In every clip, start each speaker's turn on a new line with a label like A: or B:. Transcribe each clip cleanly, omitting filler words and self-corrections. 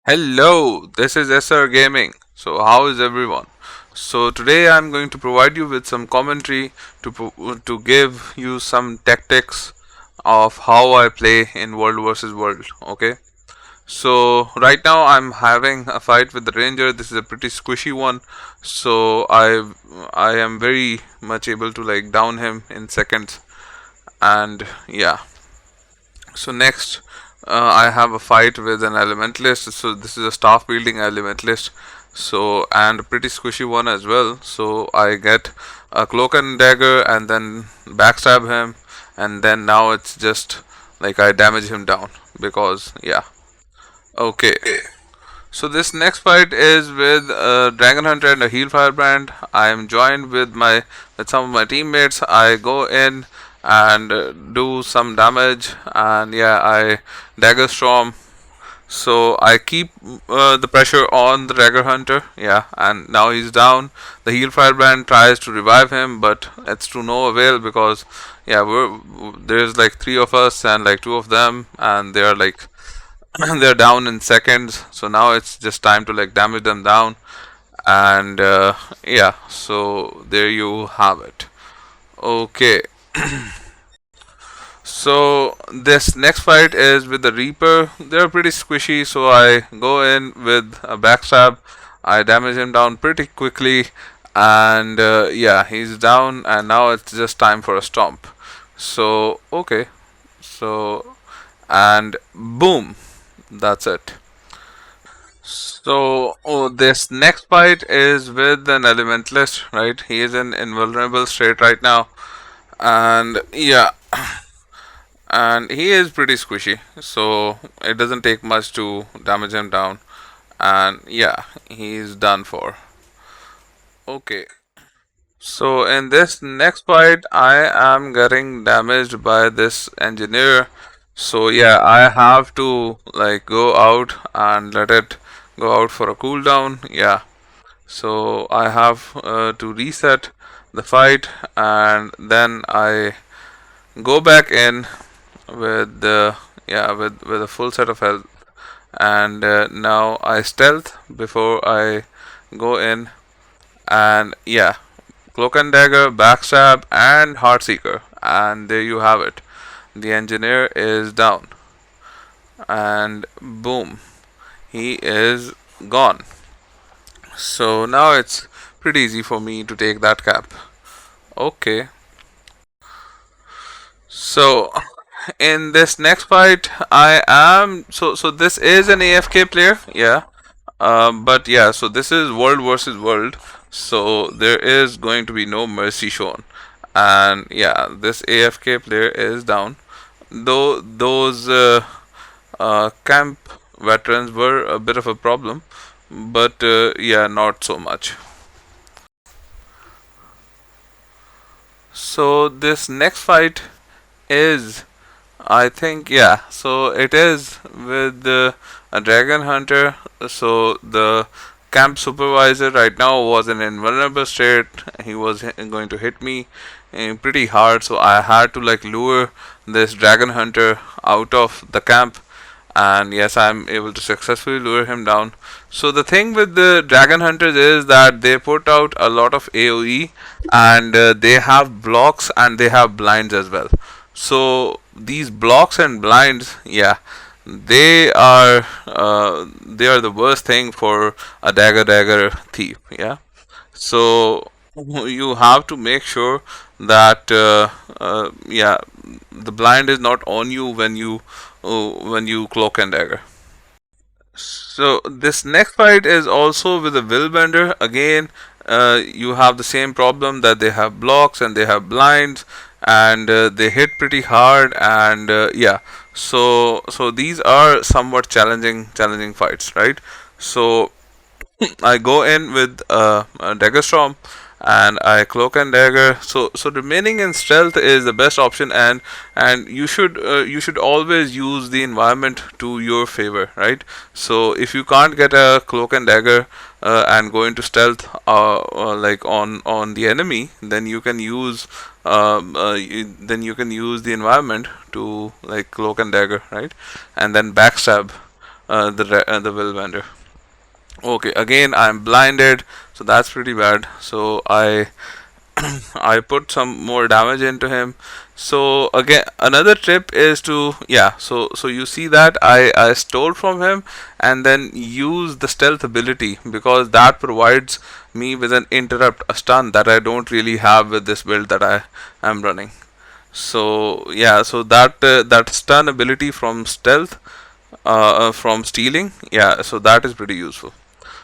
A: Hello, this is SR Gaming. So, how is everyone? So, today I'm going to provide you with some commentary to give you some tactics of how I play in World versus World. Okay, so right now I'm having a fight with the Ranger. This is a pretty squishy one, so I am very much able to like down him in seconds, and yeah. So next, I have a fight with an elementalist. So this is a staff wielding elementalist. So and a pretty squishy one as well. So I get a cloak and dagger and then backstab him, and then now it's just like I damage him down because yeah. Okay. So this next fight is with a Dragon Hunter and a Heal Firebrand. I am joined with some of my teammates. I go in and do some damage, and yeah, I dagger storm. So I keep the pressure on the Dagger Hunter. Yeah, and now he's down. The Heal Firebrand tries to revive him, but it's to no avail because yeah, there's like three of us and like two of them, and they are like they're down in seconds. So now it's just time to like damage them down, and yeah, so there you have it. Okay, so this next fight is with the Reaper. They're pretty squishy, so I go in with a backstab. I damage him down pretty quickly, and yeah, he's down, and now it's just time for a stomp. So okay, so and boom, that's it. So, this next fight is with an elementalist, right? He is in invulnerable state right now, and yeah, and he is pretty squishy, so it doesn't take much to damage him down, and yeah, he's done for. Okay, so in this next fight, I am getting damaged by this engineer. So yeah, I have to like go out and let it go out for a cooldown. Yeah, so I have to reset the fight, and then I go back in with the yeah with a full set of health, and now I stealth before I go in, and yeah, cloak and dagger, backstab, and heartseeker, and there you have it. The engineer is down, and boom, he is gone. So now it's pretty easy for me to take that cap. Okay, so in this next fight, I am so this is an AFK player, yeah. But yeah, so this is world versus world, so there is going to be no mercy shown, and yeah, this AFK player is down. Though those camp veterans were a bit of a problem, but yeah, not so much. So this next fight is I think yeah. So it is with a dragon hunter. So the camp supervisor right now was in invulnerable state. He was going to hit me pretty hard. So I had to like lure this dragon hunter out of the camp. And yes, I'm able to successfully lure him down. So the thing with the dragon hunters is that they put out a lot of AoE, and they have blocks and they have blinds as well. So these blocks and blinds, yeah, they are the worst thing for a dagger thief. Yeah, so you have to make sure that yeah, the blind is not on you when you cloak and dagger. So this next fight is also with a willbender. Again, you have the same problem that they have blocks and they have blinds, and they hit pretty hard. And yeah, so these are somewhat challenging fights, right? So I go in with a dagger storm, and I cloak and dagger. So remaining in stealth is the best option, and you should always use the environment to your favor, right? So if you can't get a cloak and dagger and go into stealth like on the enemy, then you can use then you can use the environment to like cloak and dagger, right? And then backstab the will vendor. Okay, again I'm blinded, so that's pretty bad. So I put some more damage into him. So again, another tip is to, yeah. So you see that I stole from him and then use the stealth ability, because that provides me with an interrupt, a stun that I don't really have with this build that I am running. So yeah, so that stun ability from stealth, from stealing, yeah. So that is pretty useful.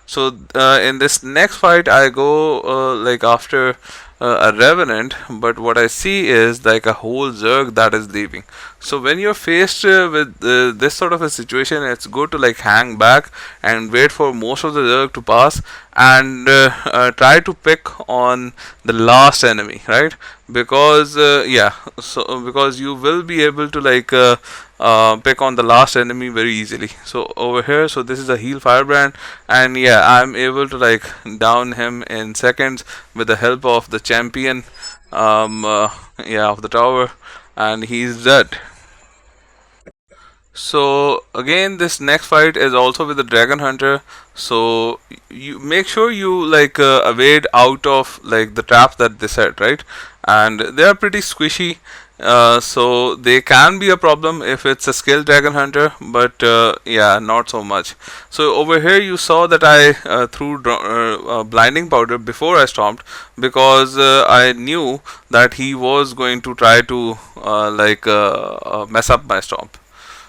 A: So in this next fight, I go like after a revenant, but what I see is like a whole zerg that is leaving. So when you're faced with this sort of a situation, it's good to like hang back and wait for most of the zerg to pass, and try to pick on the last enemy, right? Because yeah, so because you will be able to like pick on the last enemy very easily. So over here, so this is a heal firebrand, and yeah, I'm able to like down him in seconds with the help of the champion, yeah, of the tower, and he's dead. So again, this next fight is also with the dragon hunter. So you make sure you like evade out of like the traps that they set, right? And they are pretty squishy. So they can be a problem if it's a skilled dragon hunter, but yeah, not so much. So over here you saw that I threw blinding powder before I stomped, because I knew that he was going to try to mess up my stomp.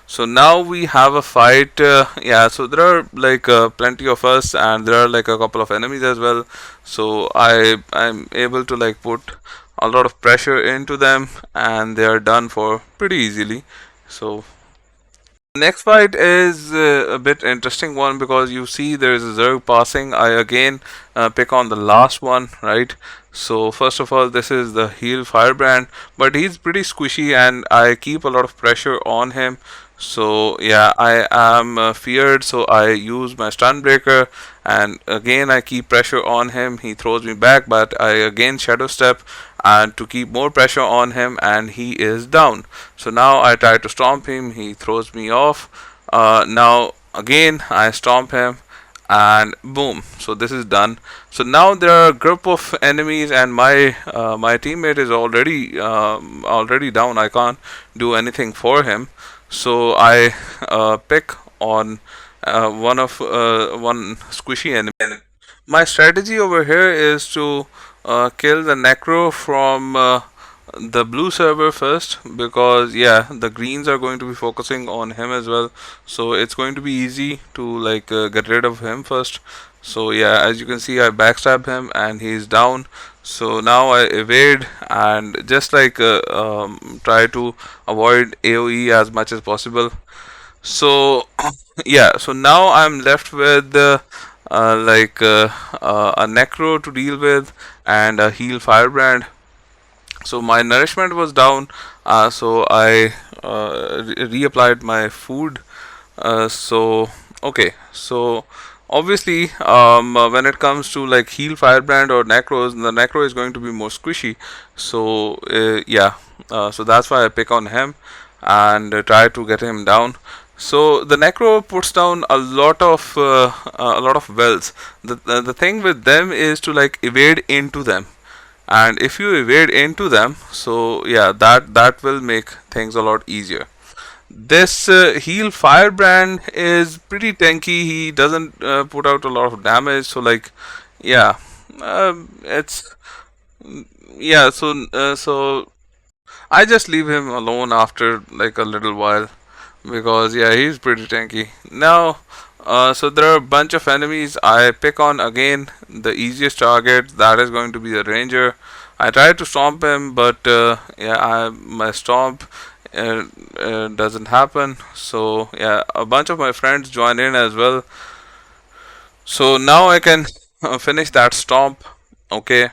A: So now we have a fight. Yeah, so there are like plenty of us, and there are like a couple of enemies as well. So I'm able to like put a lot of pressure into them, and they are done for pretty easily. So next fight is a bit interesting one, because you see there is a Zerg passing. I again pick on the last one, right? So first of all, this is the heal firebrand, but he's pretty squishy and I keep a lot of pressure on him. So yeah, I am feared, so I use my stun breaker, and again I keep pressure on him. He throws me back, but I again shadow step and to keep more pressure on him, and he is down. So now I try to stomp him, he throws me off. Now again I stomp him, and boom, so this is done. So now there are a group of enemies, and my teammate is already down. I can't do anything for him, so I pick on one squishy enemy. My strategy over here is to kill the necro from the blue server first, because yeah, the greens are going to be focusing on him as well, so it's going to be easy to like get rid of him first. So yeah, as you can see, I backstab him and he's down. So now I evade and just like try to avoid AoE as much as possible. So yeah, so now I'm left with a necro to deal with and a heal firebrand. So my nourishment was down, so I reapplied my food. So okay, so obviously when it comes to like heal firebrand or necros, the necro is going to be more squishy. So yeah, so that's why I pick on him and try to get him down. So the necro puts down a lot of wells. The thing with them is to like evade into them, and if you evade into them, so yeah, that will make things a lot easier. This heal firebrand is pretty tanky. He doesn't put out a lot of damage, so like yeah, it's yeah. So I just leave him alone after like a little while, because yeah, he's pretty tanky. Now so there are a bunch of enemies. I pick on again the easiest target, that is going to be the ranger. I try to stomp him, but yeah, my stomp doesn't happen. So yeah, a bunch of my friends join in as well. So now I can finish that stomp. Okay,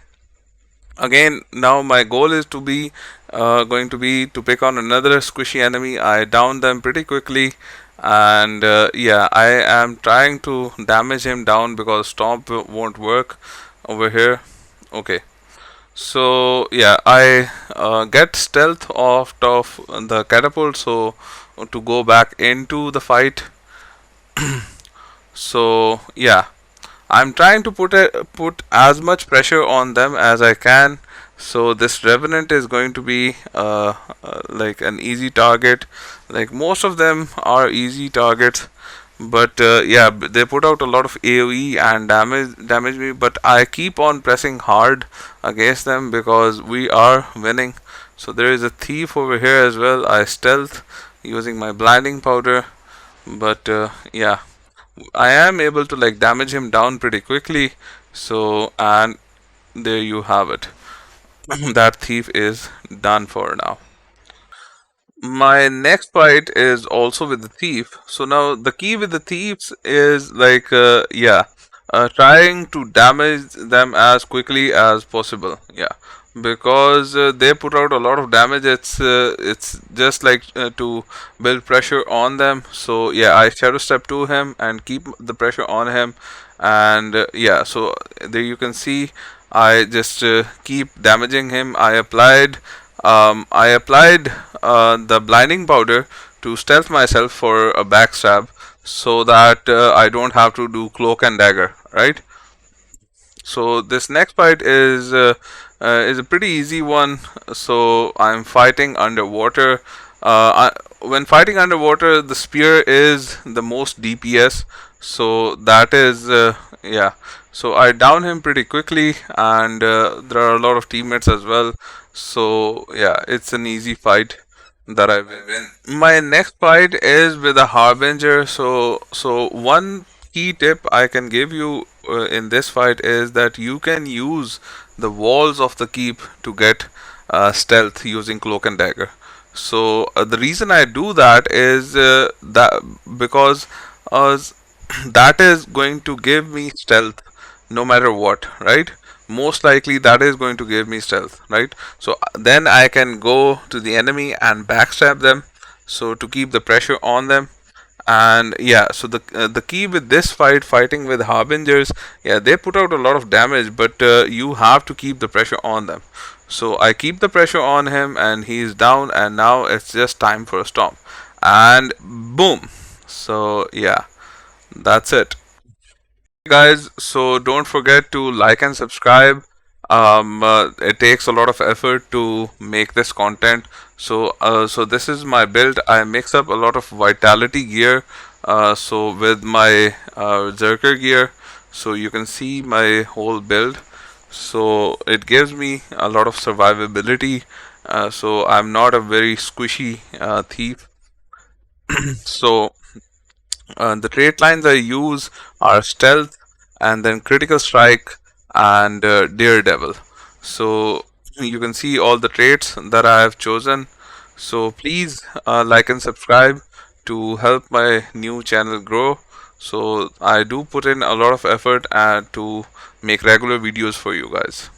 A: again, now my goal is to be going to be to pick on another squishy enemy. I down them pretty quickly, and yeah, I am trying to damage him down because stomp won't work over here. Okay, so yeah, I get stealth off of the catapult, so to go back into the fight. So yeah, I'm trying to put as much pressure on them as I can. So this revenant is going to be like an easy target. Like most of them are easy targets, but yeah, they put out a lot of AOE and damage me. But I keep on pressing hard against them because we are winning. So there is a thief over here as well. I stealth using my blinding powder, but yeah, I am able to like damage him down pretty quickly. So, and there you have it. That thief is done for now. My next fight is also with the thief. So now the key with the thieves is like yeah, trying to damage them as quickly as possible. Yeah, because they put out a lot of damage. It's just like to build pressure on them. So yeah, I shadow step to him and keep the pressure on him. And yeah, so there you can see I just keep damaging him. I applied the blinding powder to stealth myself for a backstab so that I don't have to do cloak and dagger, right? So this next fight is a pretty easy one. So I'm fighting underwater. When fighting underwater, the spear is the most DPS. So that is yeah. So I down him pretty quickly, and there are a lot of teammates as well. So yeah, it's an easy fight that I win. My next fight is with a harbinger. So one key tip I can give you in this fight is that you can use the walls of the keep to get stealth using cloak and dagger. So the reason I do that is that because that is going to give me stealth no matter what, right? Most likely that is going to give me stealth, right? So then I can go to the enemy and backstab them, so to keep the pressure on them. And yeah, so the key with this fighting with harbingers, yeah, they put out a lot of damage, but you have to keep the pressure on them. So I keep the pressure on him and he's down, and now it's just time for a storm, and boom. So yeah, that's it, guys. So don't forget to like and subscribe. It takes a lot of effort to make this content. So this is my build. I mix up a lot of vitality gear. So with my Zerker gear, so you can see my whole build. So it gives me a lot of survivability. So I'm not a very squishy thief. So the trait lines I use are stealth, and then critical strike, and daredevil. So you can see all the traits that I have chosen. So please like and subscribe to help my new channel grow. So I do put in a lot of effort to make regular videos for you guys.